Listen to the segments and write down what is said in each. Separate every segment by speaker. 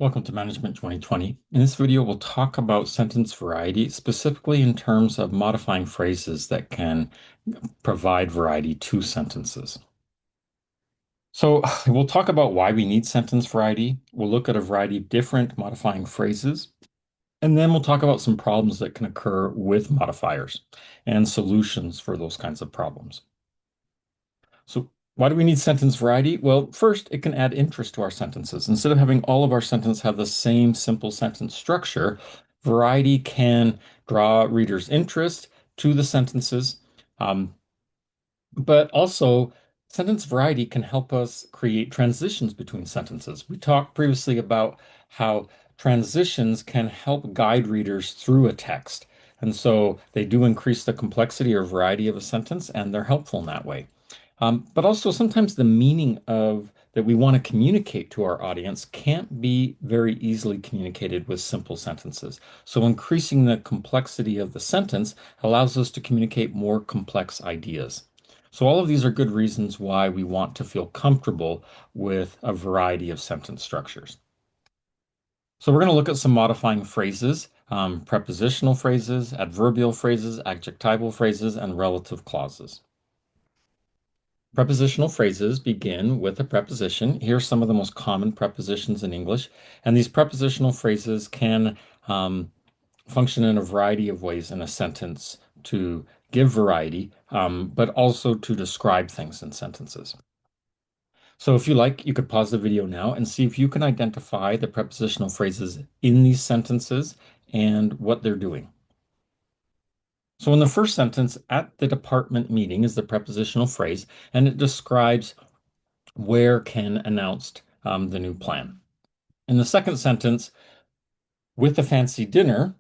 Speaker 1: Welcome to Management 2020. In this video, we'll talk about sentence variety, specifically in terms of modifying phrases that can provide variety to sentences. So we'll talk about why we need sentence variety. We'll look at a variety of different modifying phrases, and then we'll talk about some problems that can occur with modifiers and solutions for those kinds of problems. So why do we need sentence variety? Well, first, it can add interest to our sentences. Instead of having all of our sentences have the same simple sentence structure, variety can draw readers' interest to the sentences. Um, but also, sentence variety can help us create transitions between sentences. We talked previously about how transitions can help guide readers through a text. And so they do increase the complexity or variety of a sentence, and they're helpful in that way. But also sometimes the meaning of that we want to communicate to our audience can't be very easily communicated with simple sentences. So increasing the complexity of the sentence allows us to communicate more complex ideas. So all of these are good reasons why we want to feel comfortable with a variety of sentence structures. So we're going to look at some modifying phrases, prepositional phrases, adverbial phrases, adjectival phrases, and relative clauses. Prepositional phrases begin with a preposition. Here are some of the most common prepositions in English, and these prepositional phrases can function in a variety of ways in a sentence to give variety, but also to describe things in sentences. So if you like, you could pause the video now and see if you can identify the prepositional phrases in these sentences and what they're doing. So in the first sentence, at the department meeting is the prepositional phrase, and it describes where Ken announced the new plan. In the second sentence, with the fancy dinner,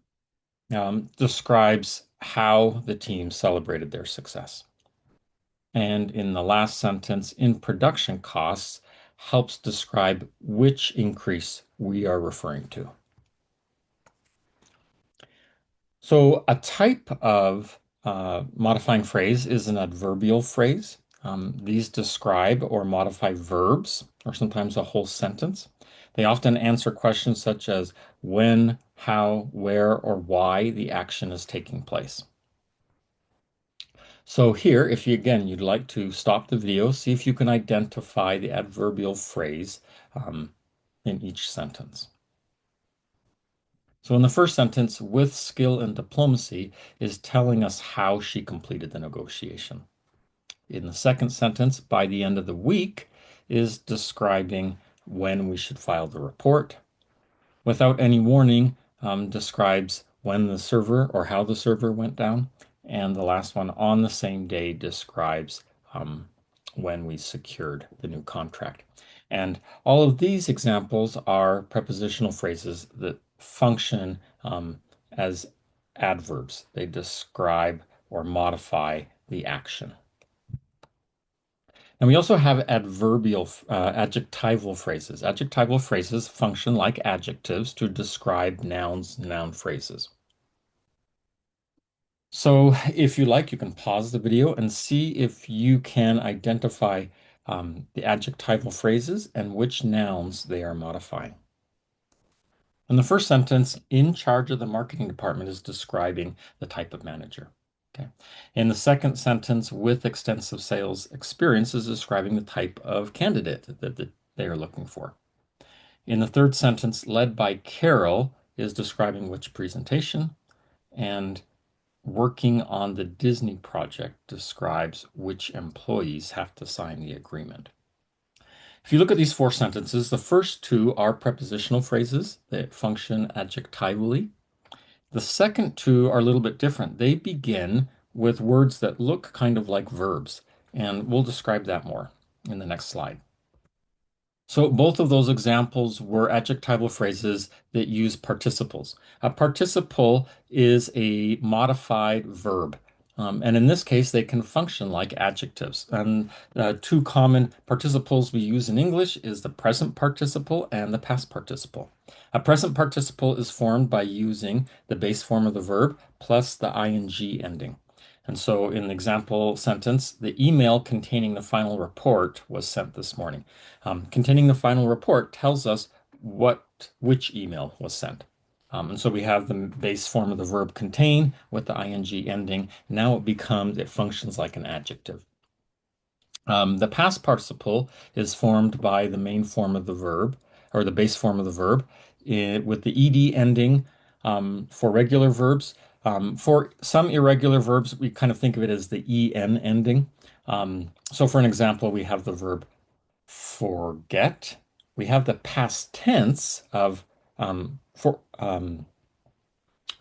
Speaker 1: describes how the team celebrated their success. And in the last sentence, in production costs, helps describe which increase we are referring to. So a type of modifying phrase is an adverbial phrase. These describe or modify verbs or sometimes a whole sentence. They often answer questions such as when, how, where, or why the action is taking place. So here, if you again, you'd like to stop the video, see if you can identify the adverbial phrase in each sentence. So in the first sentence, with skill and diplomacy is telling us how she completed the negotiation. In the second sentence, by the end of the week, is describing when we should file the report. Without any warning, describes when the server or how the server went down. And the last one, on the same day, describes when we secured the new contract. And all of these examples are prepositional phrases that function as adverbs. They describe or modify the action. And we also have adjectival phrases. Adjectival phrases function like adjectives to describe nouns, noun phrases. So if you like, you can pause the video and see if you can identify the adjectival phrases and which nouns they are modifying. In the first sentence, in charge of the marketing department is describing the type of manager. Okay. In the second sentence, with extensive sales experience is describing the type of candidate that they are looking for. In the third sentence, led by Carol is describing which presentation, and working on the Disney project describes which employees have to sign the agreement. If you look at these four sentences, the first two are prepositional phrases that function adjectively. The second two are a little bit different. They begin with words that look kind of like verbs, and we'll describe that more in the next slide. So both of those examples were adjectival phrases that use participles. A participle is a modified verb. And in this case, they can function like adjectives. And two common participles we use in English is the present participle and the past participle. A present participle is formed by using the base form of the verb plus the ing ending. And so in the example sentence, the email containing the final report was sent this morning. Containing the final report tells us which email was sent. And so we have the base form of the verb contain with the ing ending. Now it functions like an adjective. The past participle is formed by the main form of the verb, or the base form of the verb, with the ed ending for regular verbs. For some irregular verbs, we kind of think of it as the en ending. So for an example, we have the verb forget. We have the past tense of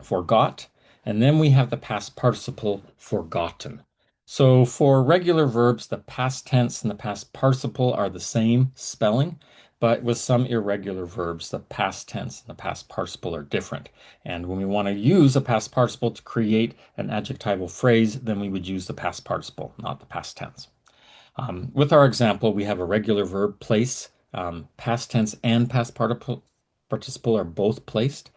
Speaker 1: forgot, and then we have the past participle forgotten. So for regular verbs, the past tense and the past participle are the same spelling, but with some irregular verbs, the past tense and the past participle are different. And when we want to use a past participle to create an adjectival phrase, then we would use the past participle, not the past tense. With our example, we have a regular verb, place. Past tense and past participle are both placed.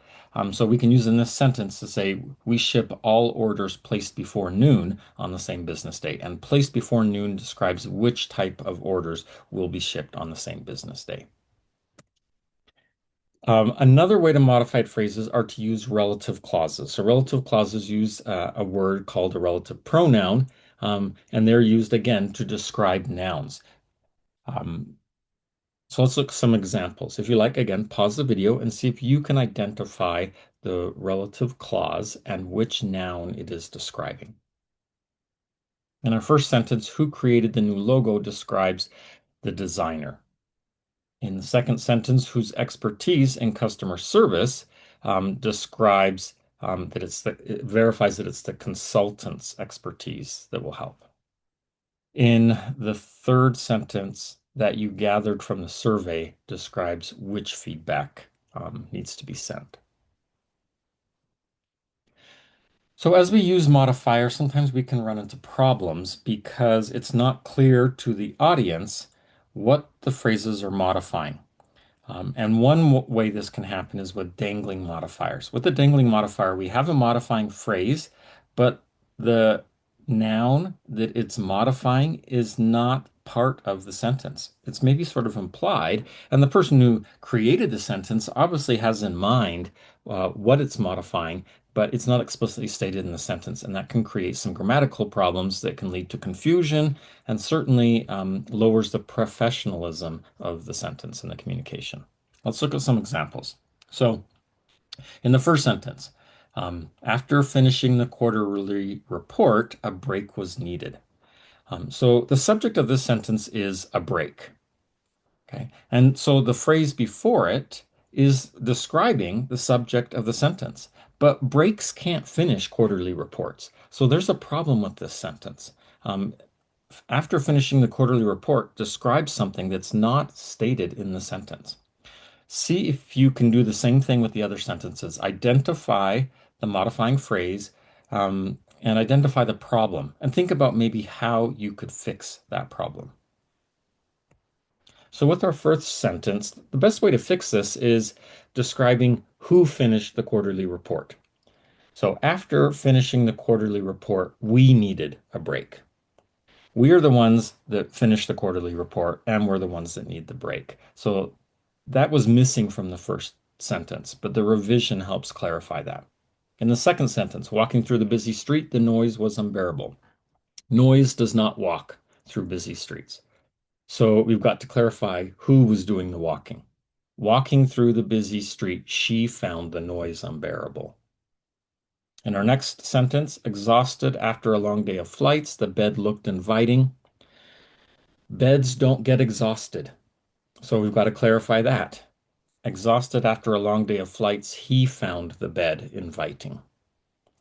Speaker 1: So we can use in this sentence to say, we ship all orders placed before noon on the same business day. And placed before noon describes which type of orders will be shipped on the same business day. Another way to modify phrases are to use relative clauses. So relative clauses use a word called a relative pronoun, and they're used again to describe nouns. So let's look at some examples. If you like, again, pause the video and see if you can identify the relative clause and which noun it is describing. In our first sentence, who created the new logo describes the designer. In the second sentence, whose expertise in customer service describes that it verifies that it's the consultant's expertise that will help. In the third sentence, that you gathered from the survey describes which feedback needs to be sent. So as we use modifiers, sometimes we can run into problems because it's not clear to the audience what the phrases are modifying. And one way this can happen is with dangling modifiers. With the dangling modifier, we have a modifying phrase, but the noun that it's modifying is not part of the sentence. It's maybe sort of implied, and the person who created the sentence obviously has in mind what it's modifying, but it's not explicitly stated in the sentence, and that can create some grammatical problems that can lead to confusion and certainly lowers the professionalism of the sentence and the communication. Let's look at some examples. So in the first sentence, after finishing the quarterly report, a break was needed. So the subject of this sentence is a break. Okay. And so the phrase before it is describing the subject of the sentence. But breaks can't finish quarterly reports. So there's a problem with this sentence. After finishing the quarterly report describes something that's not stated in the sentence. See if you can do the same thing with the other sentences. Identify the modifying phrase and identify the problem and think about maybe how you could fix that problem. So with our first sentence, the best way to fix this is describing who finished the quarterly report. So after finishing the quarterly report, we needed a break. We are the ones that finished the quarterly report, and we're the ones that need the break. So that was missing from the first sentence, but the revision helps clarify that. In the second sentence, walking through the busy street, the noise was unbearable. Noise does not walk through busy streets. So we've got to clarify who was doing the walking. Walking through the busy street, she found the noise unbearable. In our next sentence, exhausted after a long day of flights, the bed looked inviting. Beds don't get exhausted. So we've got to clarify that. Exhausted after a long day of flights, he found the bed inviting.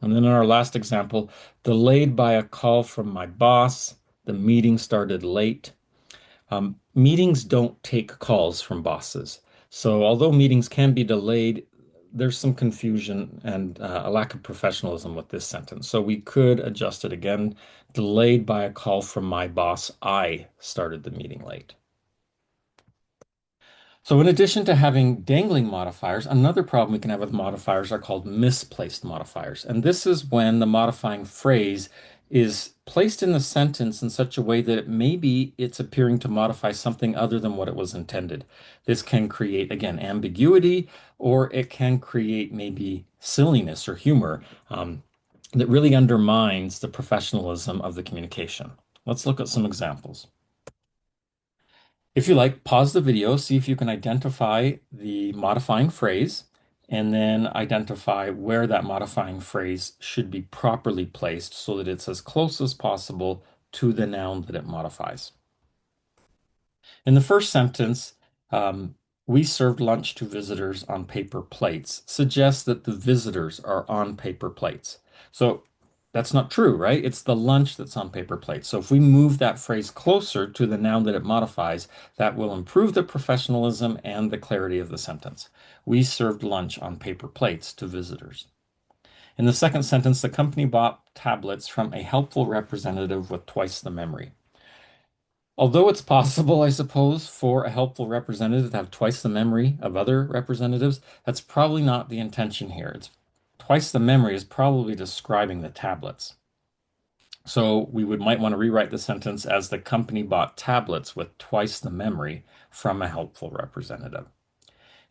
Speaker 1: And then in our last example, delayed by a call from my boss, the meeting started late. Meetings don't take calls from bosses. So although meetings can be delayed, there's some confusion and a lack of professionalism with this sentence. So we could adjust it again. Delayed by a call from my boss, I started the meeting late. So in addition to having dangling modifiers, another problem we can have with modifiers are called misplaced modifiers. And this is when the modifying phrase is placed in the sentence in such a way that maybe it's appearing to modify something other than what it was intended. This can create, again, ambiguity, or it can create maybe silliness or humor that really undermines the professionalism of the communication. Let's look at some examples. If you like, pause the video, see if you can identify the modifying phrase, and then identify where that modifying phrase should be properly placed so that it's as close as possible to the noun that it modifies. In the first sentence, we served lunch to visitors on paper plates suggests that the visitors are on paper plates. So that's not true, right? It's the lunch that's on paper plates. So if we move that phrase closer to the noun that it modifies, that will improve the professionalism and the clarity of the sentence. We served lunch on paper plates to visitors. In the second sentence, the company bought tablets from a helpful representative with twice the memory. Although it's possible, I suppose, for a helpful representative to have twice the memory of other representatives, that's probably not the intention here. It's twice the memory is probably describing the tablets. So might want to rewrite the sentence as the company bought tablets with twice the memory from a helpful representative.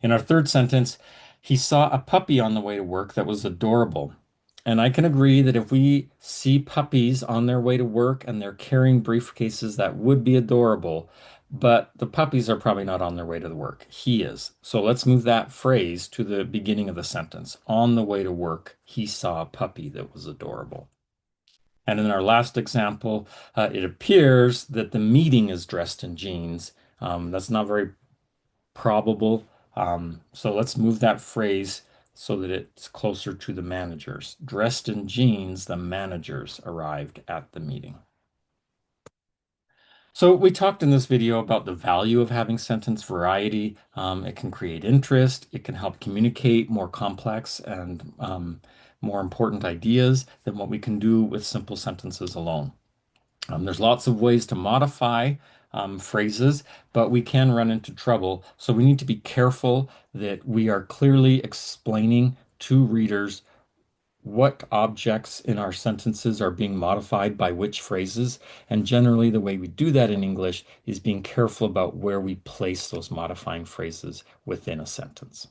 Speaker 1: In our third sentence, he saw a puppy on the way to work that was adorable. And I can agree that if we see puppies on their way to work and they're carrying briefcases, that would be adorable. But the puppies are probably not on their way to the work. He is. So let's move that phrase to the beginning of the sentence. On the way to work, he saw a puppy that was adorable. And in our last example, it appears that the meeting is dressed in jeans. That's not very probable. So let's move that phrase so that it's closer to the managers. Dressed in jeans, the managers arrived at the meeting. So we talked in this video about the value of having sentence variety. It can create interest. It can help communicate more complex and more important ideas than what we can do with simple sentences alone. There's lots of ways to modify phrases, but we can run into trouble. So we need to be careful that we are clearly explaining to readers what objects in our sentences are being modified by which phrases. And generally, the way we do that in English is being careful about where we place those modifying phrases within a sentence.